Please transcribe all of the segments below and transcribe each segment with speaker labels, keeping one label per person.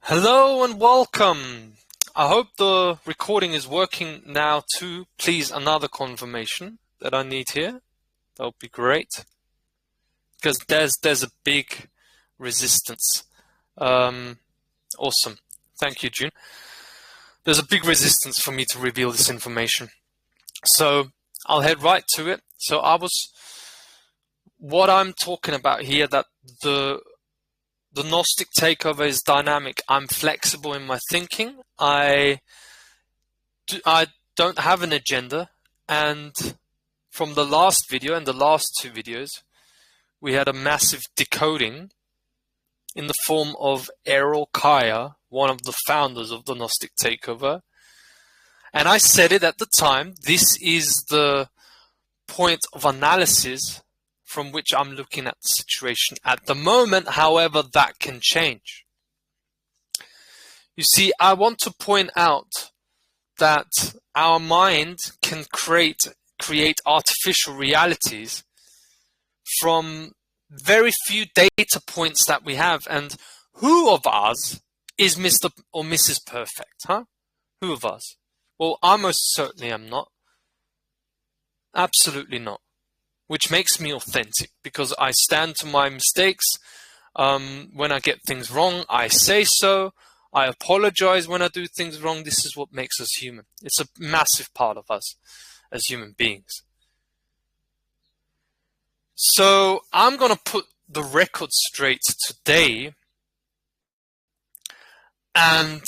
Speaker 1: Hello and welcome. I hope the recording is working now too. Please, another confirmation that I need here. That would be great. Because there's a big resistance. Awesome. Thank you, June. There's a big resistance for me to reveal this information. So I'll head right to it. What I'm talking about here, that the Gnostic takeover is dynamic. I'm flexible in my thinking. I don't have an agenda. And from the last video and the last two videos, we had a massive decoding in the form of Errol Kaya, one of the founders of the Gnostic takeover. And I said it at the time, this is the point of analysis from which I'm looking at the situation at the moment. However, that can change. You see, I want to point out that our mind can create artificial realities from very few data points that we have. And who of us is Mr. or Mrs. Perfect, huh? Who of us? Well, I most certainly am not. Absolutely not. Which makes me authentic, because I stand to my mistakes. When I get things wrong, I say so. I apologize when I do things wrong. This is what makes us human. It's a massive part of us as human beings. So I'm going to put the record straight today. And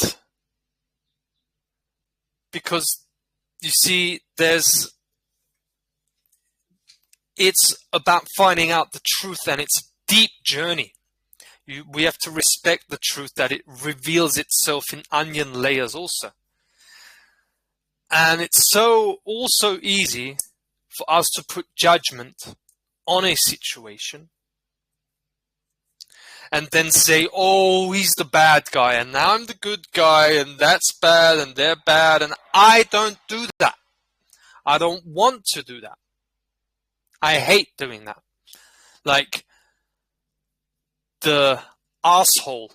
Speaker 1: because, you see, it's about finding out the truth, and it's a deep journey. We have to respect the truth, that it reveals itself in onion layers also. And it's also easy for us to put judgment on a situation and then say, oh, he's the bad guy and now I'm the good guy and that's bad and they're bad. And I don't do that. I don't want to do that. I hate doing that. Like the asshole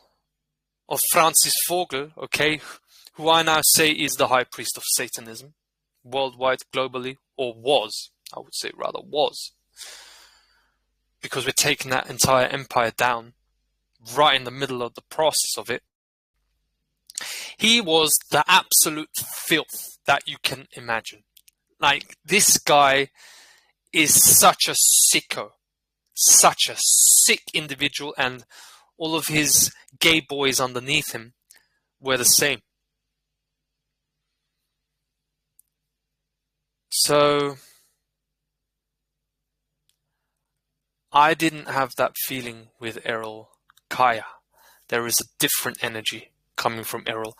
Speaker 1: of Francis Vogel, okay, who I now say is the high priest of Satanism, worldwide, globally, or was, I would say rather was, because we're taking that entire empire down right in the middle of the process of it. He was the absolute filth that you can imagine. Like, this guy is such a sicko, such a sick individual, and all of his gay boys underneath him were the same. So I didn't have that feeling with Errol Kaya. There is a different energy coming from Errol.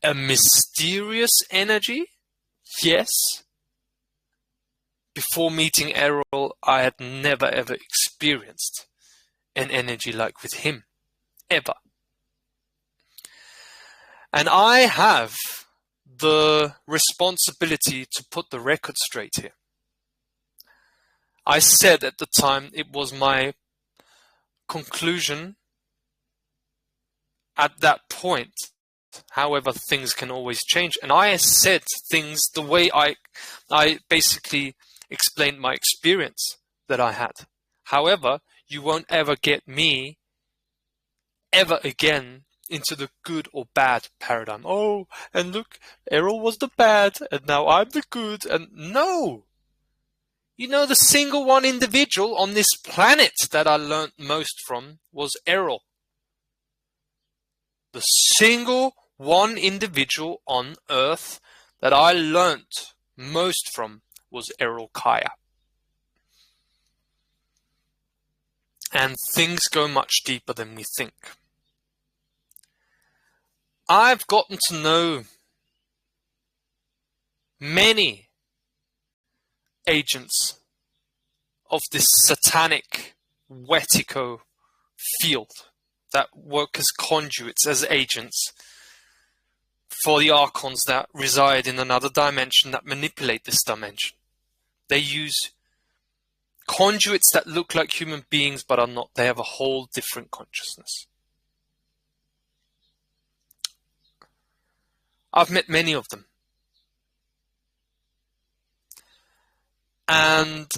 Speaker 1: A mysterious energy, yes. Before meeting Errol, I had never ever experienced an energy like with him, ever. And I have the responsibility to put the record straight here. I said at the time it was my conclusion at that point. However, things can always change. And I said things the way I basically explained my experience that I had. However, you won't ever get me ever again into the good or bad paradigm. Oh, and look, Errol was the bad and now I'm the good. And no! You know, the single one individual on this planet that I learned most from was Errol. The single one individual on earth that I learned most from was Errol Kaya. And things go much deeper than we think. I've gotten to know many agents of this satanic Wetico field that work as conduits, as agents for the archons that reside in another dimension, that manipulate this dimension. They use conduits that look like human beings but are not. They have a whole different consciousness. I've met many of them. And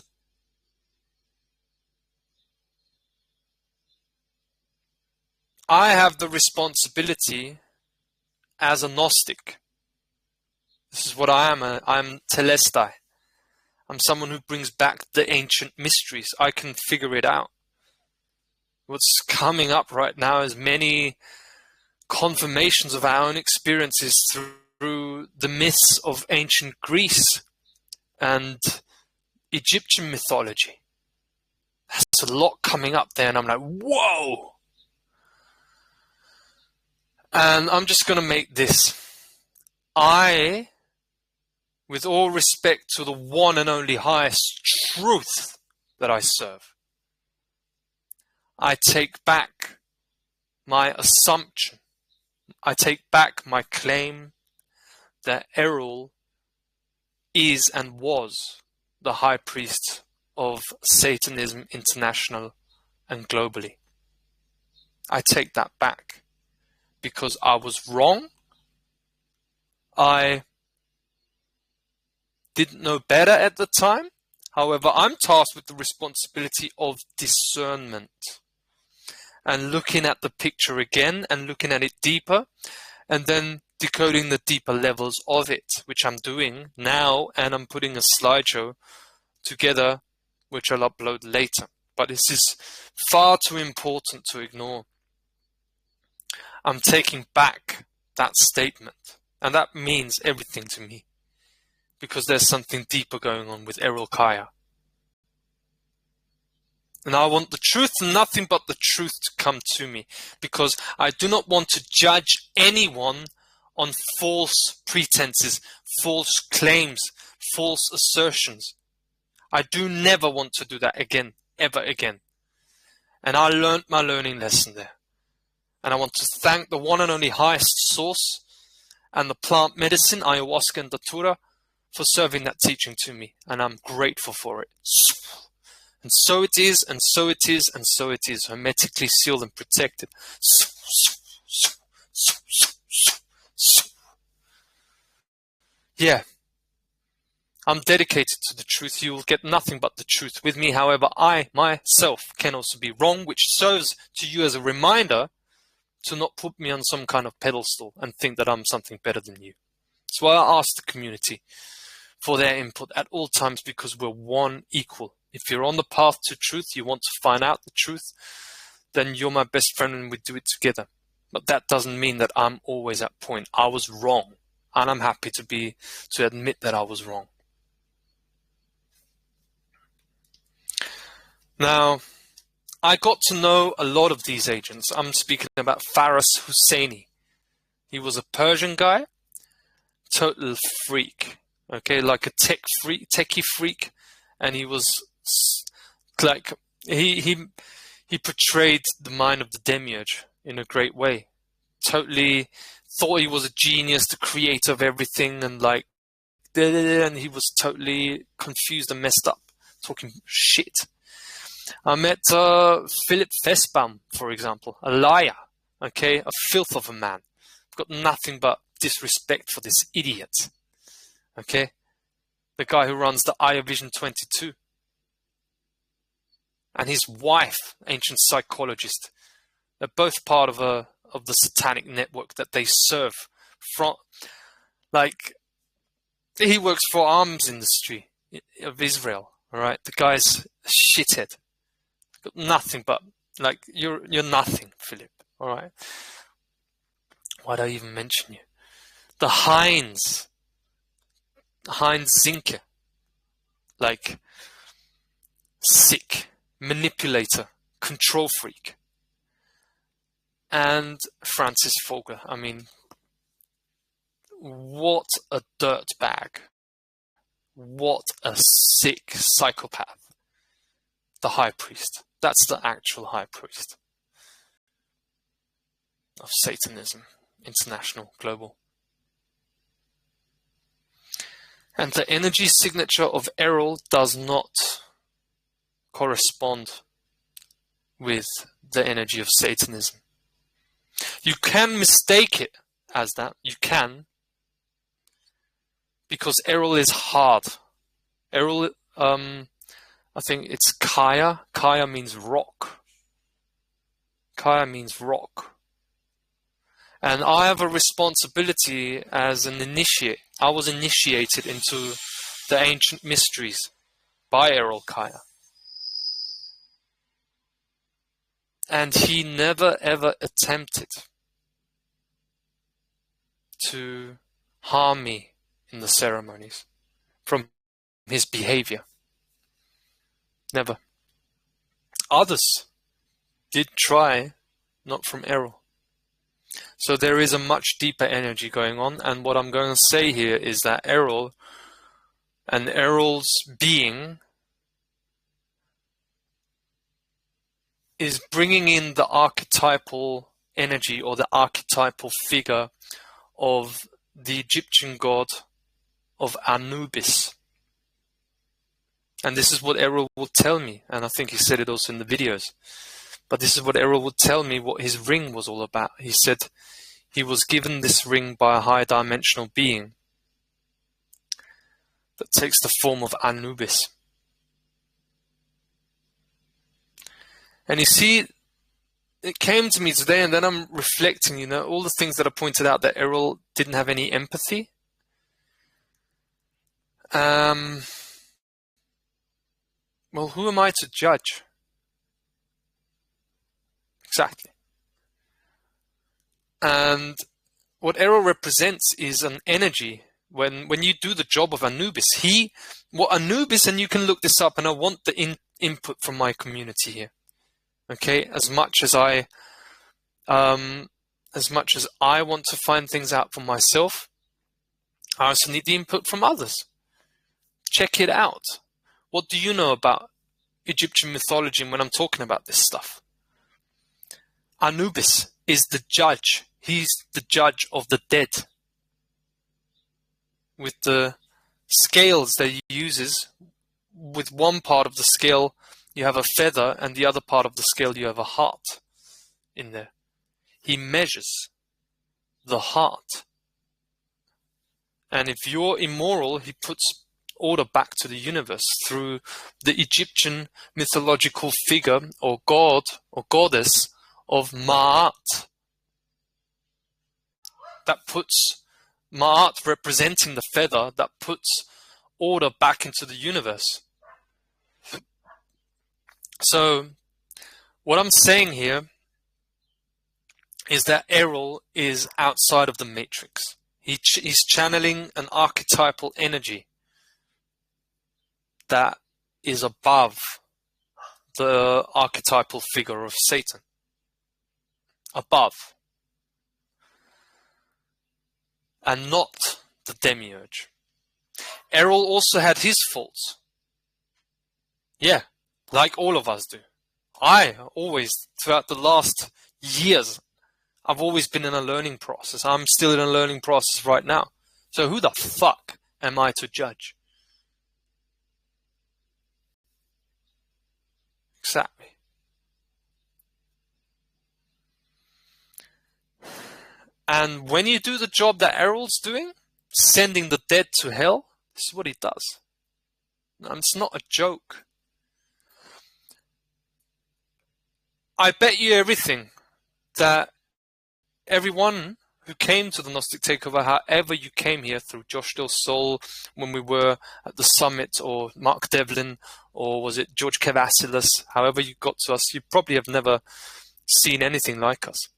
Speaker 1: I have the responsibility as a Gnostic. This is what I am. I'm Telestai. I'm someone who brings back the ancient mysteries. I can figure it out. What's coming up right now is many confirmations of our own experiences through the myths of ancient Greece and Egyptian mythology. There's a lot coming up there, and I'm like, whoa! And I'm just going to make this. I, with all respect to the one and only highest truth that I serve, I take back my assumption. I take back my claim that Errol is and was the high priest of Satanism international and globally. I take that back because I was wrong. I didn't know better at the time. However, I'm tasked with the responsibility of discernment and looking at the picture again and looking at it deeper and then decoding the deeper levels of it, which I'm doing now, and I'm putting a slideshow together, which I'll upload later. But this is far too important to ignore. I'm taking back that statement, and that means everything to me, because there's something deeper going on with Errol Kaya. And I want the truth and nothing but the truth to come to me, because I do not want to judge anyone on false pretenses, false claims, false assertions. I do never want to do that again, ever again. And I learned my learning lesson there. And I want to thank the one and only highest source and the plant medicine, ayahuasca and datura, for serving that teaching to me. And I'm grateful for it. And so it is, and so it is, and so it is, hermetically sealed and protected. Yeah. I'm dedicated to the truth. You will get nothing but the truth with me. However, I, myself, can also be wrong, which serves to you as a reminder to not put me on some kind of pedestal and think that I'm something better than you. That's why I ask the community for their input at all times, because we're one equal. If you're on the path to truth, you want to find out the truth, then you're my best friend and we do it together. But that doesn't mean that I'm always at point. I was wrong, and I'm happy to admit that I was wrong. Now, I got to know a lot of these agents. I'm speaking about Faris Husseini. He was a Persian guy, total freak, okay, like a techie freak, and he was like he portrayed the mind of the demiurge in a great way. Totally thought he was a genius, the creator of everything, and he was totally confused and messed up, talking shit. I met Philip Fessbaum, for example, a liar, okay, a filth of a man. I've got nothing but disrespect for this idiot, okay, the guy who runs the Eye of Vision 22. And his wife, ancient psychologist, they're both part of the satanic network that they serve from. Like, he works for arms industry of Israel, all right? The guy's a shithead. Got nothing but, like, you're nothing, Philip, all right? Why'd I even mention you? The Heinz Zinke, like, sick, manipulator, control freak. And Francis Fogler, I mean, what a dirtbag. What a sick psychopath. The high priest. That's the actual high priest of Satanism, international, global. And the energy signature of Errol does not correspond with the energy of Satanism. You can mistake it as that, you can, because Errol is hard. Errol, I think it's Kaya. Kaya means rock. Kaya means rock. And I have a responsibility as an initiate. I was initiated into the ancient mysteries by Errol Kaya. And he never ever attempted to harm me in the ceremonies from his behavior. Never. Others did try, not from Errol. So there is a much deeper energy going on, and what I'm going to say here is that Errol and Errol's being is bringing in the archetypal energy or the archetypal figure of the Egyptian god of Anubis. And this is what Errol will tell me, and I think he said it also in the videos. But this is what Errol would tell me what his ring was all about. He said he was given this ring by a higher dimensional being that takes the form of Anubis. And you see, it came to me today, and then I'm reflecting, all the things that I pointed out that Errol didn't have any empathy. Well, who am I to judge? Exactly. And what Errol represents is an energy. When you do the job of Anubis, Anubis, and you can look this up, and I want the input from my community here. Okay, as much as I want to find things out for myself, I also need the input from others. Check it out. What do you know about Egyptian mythology when I'm talking about this stuff? Anubis is the judge. He's the judge of the dead. With the scales that he uses, with one part of the scale you have a feather, and the other part of the scale you have a heart in there. He measures the heart. And if you're immoral, he puts order back to the universe through the Egyptian mythological figure or god or goddess of Ma'at. That puts Ma'at, representing the feather, that puts order back into the universe. So what I'm saying here is that Errol is outside of the matrix. He's channeling an archetypal energy that is above the archetypal figure of Satan. Above. And not the demiurge. Errol also had his faults. Yeah, like all of us do. I always, throughout the last years, I've always been in a learning process. I'm still in a learning process right now. So who the fuck am I to judge? Exactly. And when you do the job that Errol's doing, sending the dead to hell, this is what he does. And it's not a joke. I bet you everything that everyone who came to the Gnostic Takeover, however you came here, through Josh Del Sol, when we were at the summit, or Mark Devlin, or was it George Kavasilis, however you got to us, you probably have never seen anything like us.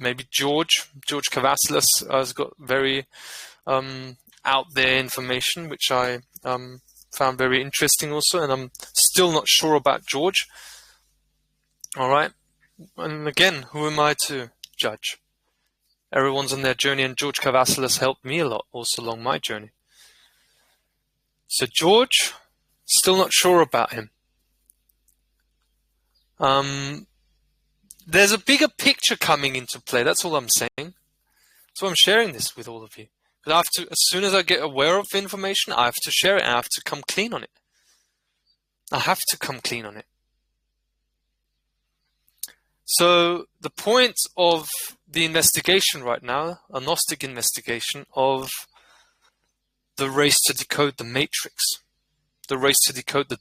Speaker 1: Maybe George Kavasilis has got very out there information, which I found very interesting also, and I'm still not sure about George. All right. And again, who am I to judge? Everyone's on their journey, and George Kavasilis helped me a lot also along my journey. So George, still not sure about him. There's a bigger picture coming into play. That's all I'm saying. That's why I'm sharing this with all of you. But I have to, as soon as I get aware of information, I have to share it, and I have to come clean on it. I have to come clean on it. So the point of the investigation right now, a Gnostic investigation of the race to decode the matrix, the race to decode the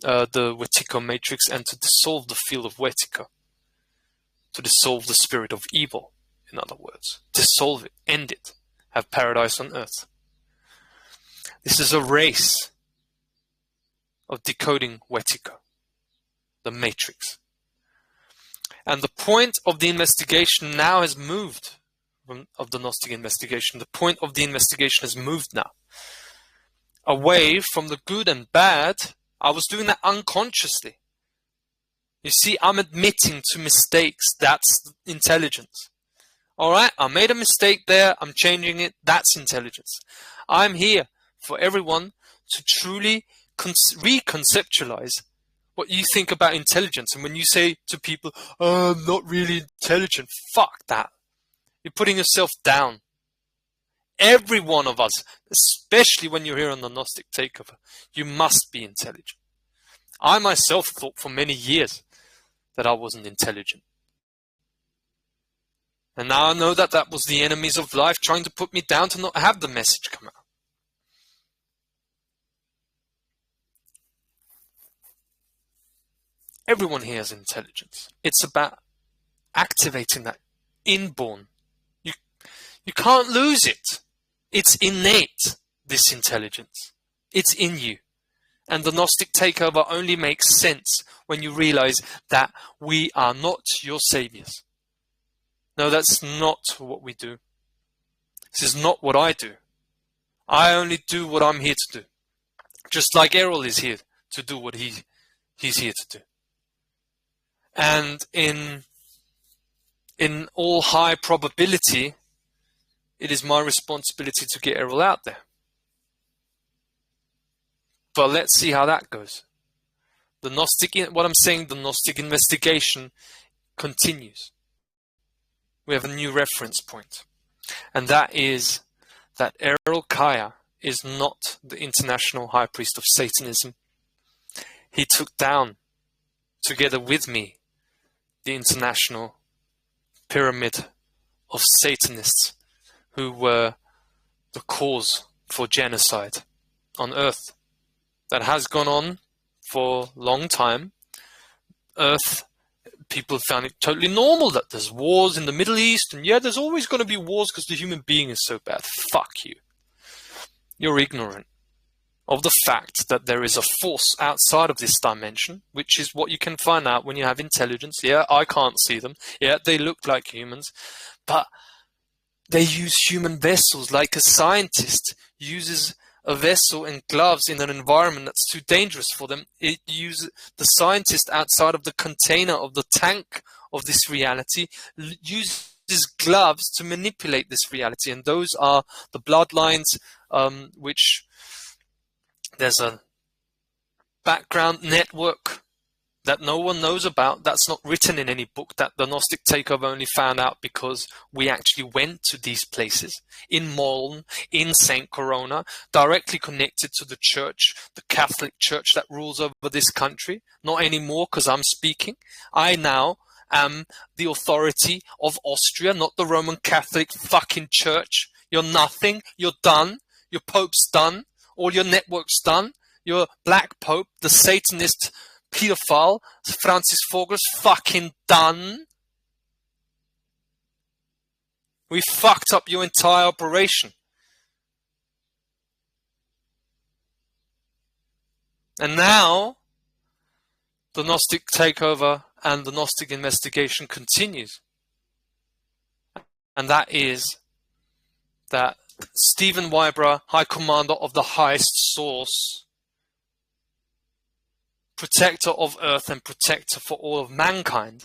Speaker 1: Wetiko matrix and to dissolve the field of Wetiko, to dissolve the spirit of evil, in other words. Dissolve it, end it, have paradise on earth. This is a race of decoding Wetiko, the matrix. And the point of the investigation now has moved of the Gnostic investigation. The point of the investigation has moved now away from the good and bad. I was doing that unconsciously. You see, I'm admitting to mistakes. That's intelligence. All right, I made a mistake there. I'm changing it. That's intelligence. I'm here for everyone to truly reconceptualize what you think about intelligence. And when you say to people, oh, I'm not really intelligent, fuck that. You're putting yourself down. Every one of us, especially when you're here on the Gnostic Takeover, you must be intelligent. I myself thought for many years that I wasn't intelligent. And now I know that that was the enemies of life trying to put me down to not have the message come out. Everyone here has intelligence. It's about activating that inborn. You can't lose it. It's innate, this intelligence. It's in you. And the Gnostic Takeover only makes sense when you realize that we are not your saviors. No, that's not what we do. This is not what I do. I only do what I'm here to do. Just like Errol is here to do what he's here to do. And in all high probability, it is my responsibility to get Errol out there. But let's see how that goes. The Gnostic investigation continues. We have a new reference point. And that is that Errol Kaya is not the international high priest of Satanism. He took down, together with me, the international pyramid of Satanists who were the cause for genocide on Earth. That has gone on for a long time. Earth, people found it totally normal that there's wars in the Middle East, and yeah, there's always going to be wars because the human being is so bad. Fuck you. You're ignorant of the fact that there is a force outside of this dimension, which is what you can find out when you have intelligence. Yeah, I can't see them. Yeah, they look like humans, but they use human vessels like a scientist uses a vessel and gloves in an environment that's too dangerous for them. It uses the scientist outside of the container of the tank of this reality, uses gloves to manipulate this reality. And those are the bloodlines, which there's a background network that no one knows about, that's not written in any book, that the Gnostic Takeover only found out because we actually went to these places, in Moln, in St. Corona, directly connected to the church, the Catholic Church that rules over this country. Not anymore, because I'm speaking. I now am the authority of Austria, not the Roman Catholic fucking Church. You're nothing, you're done, your Pope's done, all your network's done, your Black Pope, the Satanist pedophile, Francis Vogel's fucking done. We fucked up your entire operation. And now, the Gnostic Takeover and the Gnostic investigation continues. And that is that Stephen Wybra, High Commander of the highest source, protector of Earth and protector for all of mankind,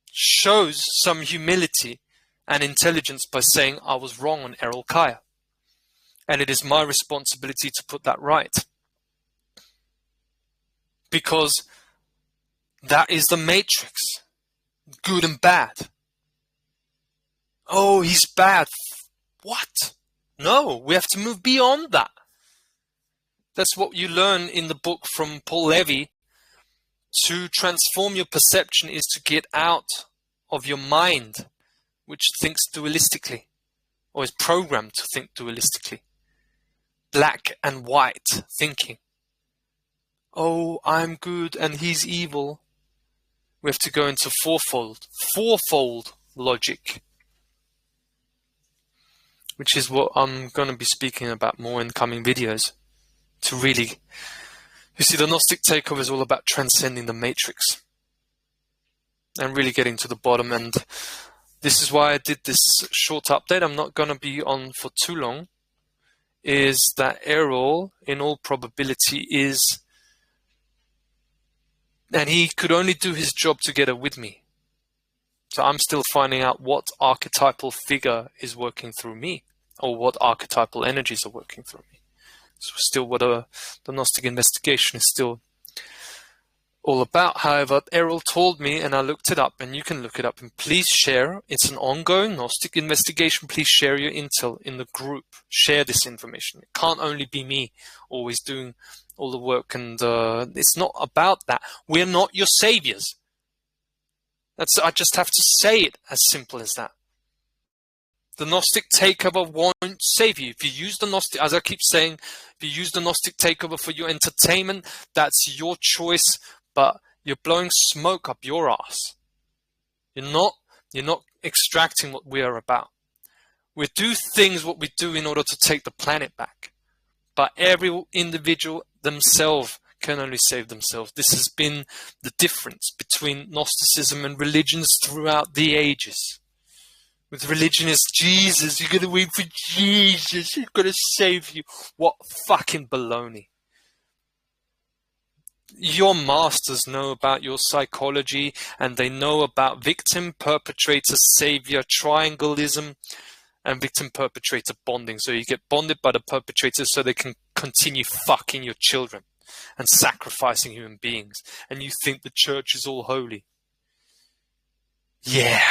Speaker 1: shows some humility and intelligence by saying, I was wrong on Errol Kaya. And it is my responsibility to put that right. Because that is the matrix. Good and bad. Oh, he's bad. What? No, we have to move beyond that. That's what you learn in the book from Paul Levy. To transform your perception is to get out of your mind, which thinks dualistically, or is programmed to think dualistically. Black and white thinking. Oh, I'm good and he's evil. We have to go into fourfold logic, which is what I'm going to be speaking about more in coming videos. To really, you see, the Gnostic takeover is all about transcending the matrix and really getting to the bottom. And this is why I did this short update. I'm not going to be on for too long. Is that Errol, in all probability, is, and he could only do his job together with me. So I'm still finding out what archetypal figure is working through me, or what archetypal energies are working through me. So still what the Gnostic investigation is still all about. However, Errol told me, and I looked it up, and you can look it up, and please share. It's an ongoing Gnostic investigation. Please share your intel in the group. Share this information. It can't only be me always doing all the work, and it's not about that. We're not your saviors. I just have to say it as simple as that. The Gnostic takeover won't save you. If you use the Gnostic, as I keep saying, if you use the Gnostic takeover for your entertainment, that's your choice, but you're blowing smoke up your ass. You're not extracting what we are about. We do things what we do in order to take the planet back. But every individual themselves can only save themselves. This has been the difference between Gnosticism and religions throughout the ages. With religion is Jesus, you're going to wait for Jesus, he's going to save you. What fucking baloney. Your masters know about your psychology, and they know about victim, perpetrator, savior, triangleism, and victim-perpetrator bonding. So you get bonded by the perpetrator so they can continue fucking your children and sacrificing human beings. And you think the church is all holy. Yeah,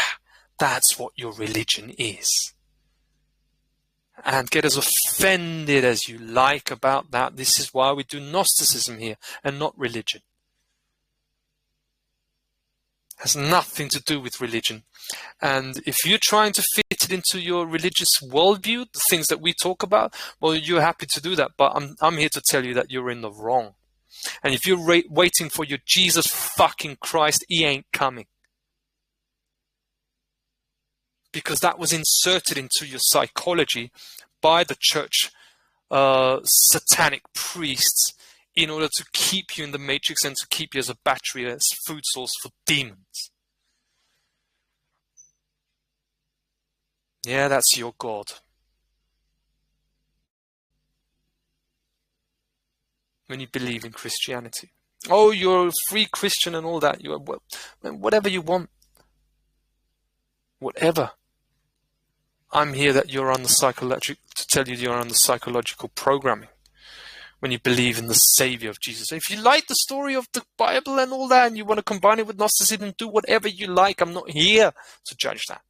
Speaker 1: that's what your religion is. And get as offended as you like about that. This is why we do Gnosticism here and not religion. It has nothing to do with religion. And if you're trying to fit it into your religious worldview, the things that we talk about, well, you're happy to do that. But I'm here to tell you that you're in the wrong. And if you're waiting for your Jesus fucking Christ, he ain't coming. Because that was inserted into your psychology by the church satanic priests in order to keep you in the matrix and to keep you as a battery, as food source for demons. Yeah, that's your God. When you believe in Christianity. Oh, you're a free Christian and all that. You're whatever you want. Whatever. I'm here that you're on the to tell you you're on the psychological programming when you believe in the Savior of Jesus. If you like the story of the Bible and all that, and you want to combine it with Gnosticism, do whatever you like. I'm not here to judge that.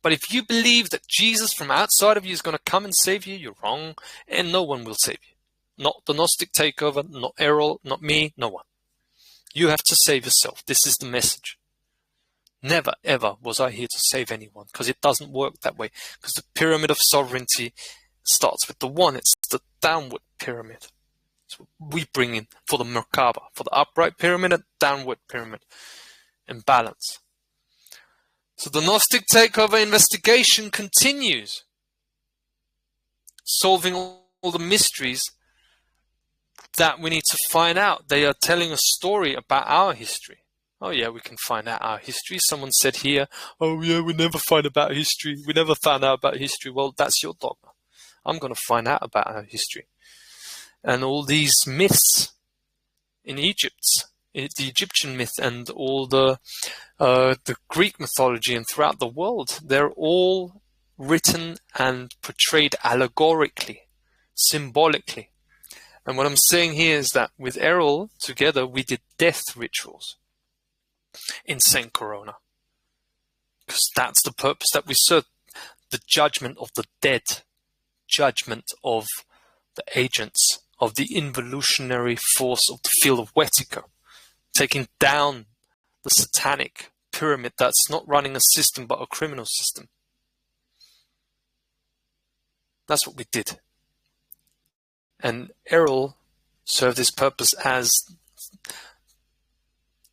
Speaker 1: But if you believe that Jesus from outside of you is going to come and save you, you're wrong, and no one will save you. Not the Gnostic takeover, not Errol, not me, no one. You have to save yourself. This is the message. Never, ever was I here to save anyone, because it doesn't work that way. Because the pyramid of sovereignty starts with the one. It's the downward pyramid. It's what we bring in for the Merkaba, for the upright pyramid and downward pyramid in balance. So the Gnostic takeover investigation continues, solving all the mysteries that we need to find out. They are telling a story about our history. Oh yeah, we can find out our history. Someone said here, oh yeah, we never find about history. We never found out about history. Well, that's your dogma. I'm going to find out about our history. And all these myths in Egypt, the Egyptian myth and all the Greek mythology and throughout the world, they're all written and portrayed allegorically, symbolically. And what I'm saying here is that with Errol, together, we did death rituals in Saint Corona. Because that's the purpose that we serve. The judgment of the dead. Judgment of the agents of the involutionary force of the field of Wetico. Taking down the satanic pyramid that's not running a system but a criminal system. That's what we did. And Errol served his purpose as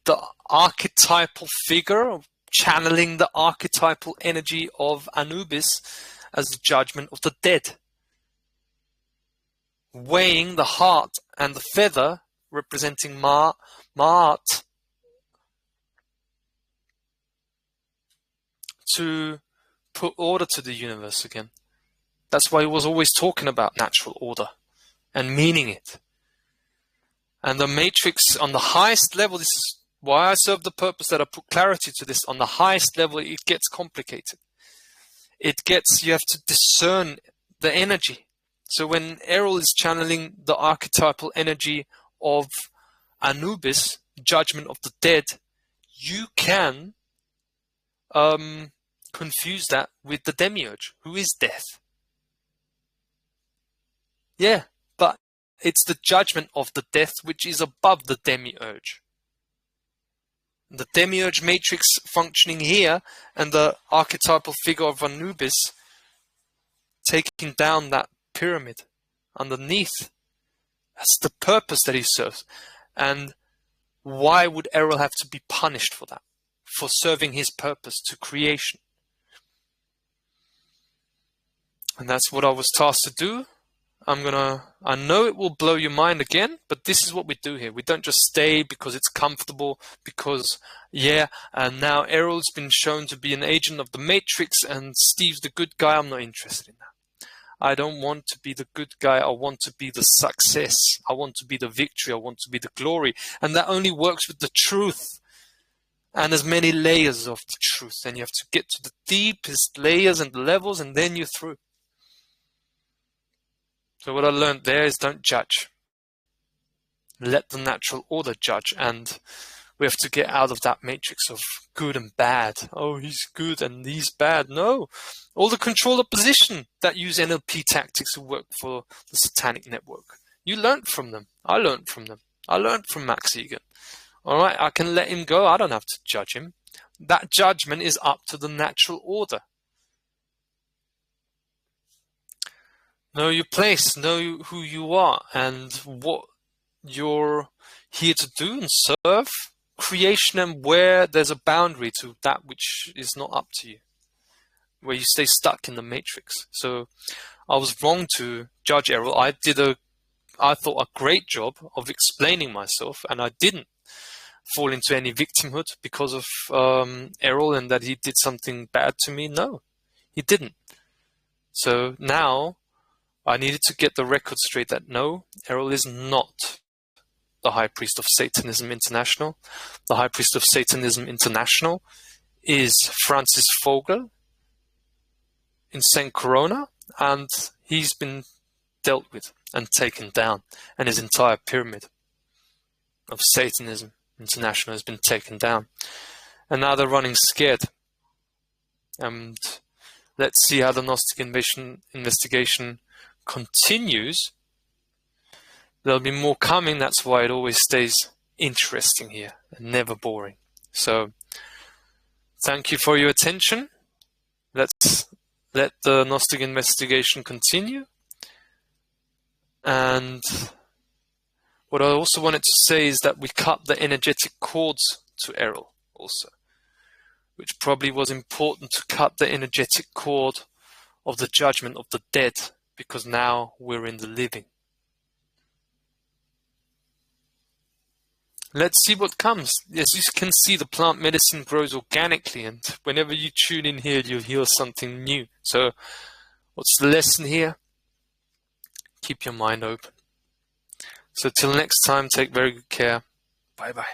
Speaker 1: the archetypal figure, channeling the archetypal energy of Anubis as the judgment of the dead, weighing the heart and the feather, representing Ma'at, to put order to the universe again. That's why he was always talking about natural order and meaning it. And the matrix on the highest level, this is why I serve the purpose that I put clarity to this. On the highest level, it gets complicated. You have to discern the energy. So when Errol is channeling the archetypal energy of Anubis, judgment of the dead, you can confuse that with the demiurge, who is death. Yeah, but it's the judgment of the death which is above the demiurge. The demiurge matrix functioning here and the archetypal figure of Anubis taking down that pyramid underneath. That's the purpose that he serves. And why would Errol have to be punished for that? For serving his purpose to creation. And that's what I was tasked to do. I know it will blow your mind again, but this is what we do here. We don't just stay because it's comfortable, because, and now Errol's been shown to be an agent of the Matrix and Steve's the good guy. I'm not interested in that. I don't want to be the good guy. I want to be the success. I want to be the victory. I want to be the glory. And that only works with the truth. And there's many layers of the truth. And you have to get to the deepest layers and levels, and then you're through. So what I learned there is don't judge. Let the natural order judge. And we have to get out of that matrix of good and bad. Oh, he's good and he's bad. No. All the control opposition that use NLP tactics who work for the satanic network. You learned from them. I learned from them. I learned from Max Egan. All right, I can let him go. I don't have to judge him. That judgment is up to the natural order. Know your place, know who you are and what you're here to do and serve creation, and where there's a boundary to that which is not up to you, where you stay stuck in the matrix. So I was wrong to judge Errol. I thought a great job of explaining myself, and I didn't fall into any victimhood because of Errol and that he did something bad to me. No, he didn't. So now I needed to get the record straight that no, Errol is not the High Priest of Satanism International. The High Priest of Satanism International is Francis Vogel in St. Corona, and he's been dealt with and taken down, and his entire pyramid of Satanism International has been taken down. And now they're running scared. And let's see how the Gnostic investigation continues. There'll be more coming. That's why it always stays interesting here and never boring. So thank you for your attention. Let's let the Gnostic investigation continue. And what I also wanted to say is that we cut the energetic cords to Errol also, which probably was important to cut the energetic cord of the judgment of the dead, because now we're in the living. Let's see what comes. As you can see, the plant medicine grows organically, and whenever you tune in here, you'll hear something new. So what's the lesson here? Keep your mind open. So till next time, take very good care. Bye-bye.